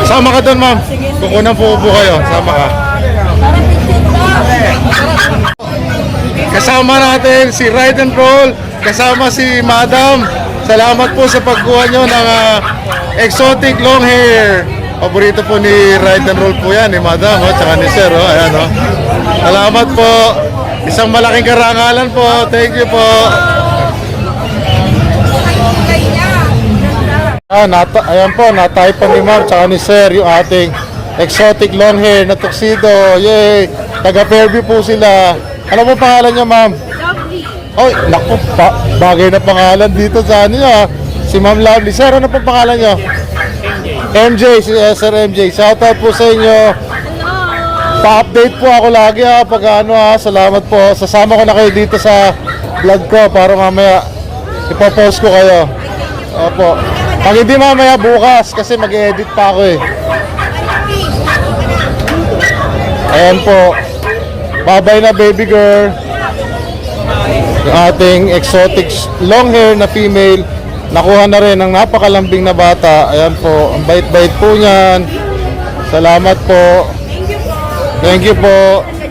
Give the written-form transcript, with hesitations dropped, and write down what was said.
Sama ka doon, ma'am. Kukunan po upo kayo. Sama ka. Kasama natin si Ride and Roll. Kasama si Madam. Salamat po sa pagkuha nyo ng exotic long hair. Paborito po ni Ride and Roll po yan, ni Madam, tsaka ni Sir. Ayan, salamat po. Isang malaking karangalan po. Thank you po. Ayan po, natay pa ni Ma'am tsaka ni Sir yung ating exotic long hair na tuxedo. Yay! Taga Fairview po sila. Ano po pangalan niya, Ma'am? Lovely. Oy, naku, bagay na pangalan dito sa ano niya. Si Ma'am Lovely. Sir, ano po pangalan niyo? MJ, si Sir MJ. Shoutout po sa inyo. Pa-update po ako lagi pag salamat po. Sasama ko na kayo dito sa vlog ko para mamaya ipopost ko kayo. Opo. Pag hindi mamaya bukas kasi mag-edit pa ako eh. Ayan po. Bye-bye na baby girl. Yung ating exotic long hair na female. Nakuha na rin ng napakalambing na bata. Ayan po. Ang bait-bait po niyan. Salamat po. Thank you po. Thank you po.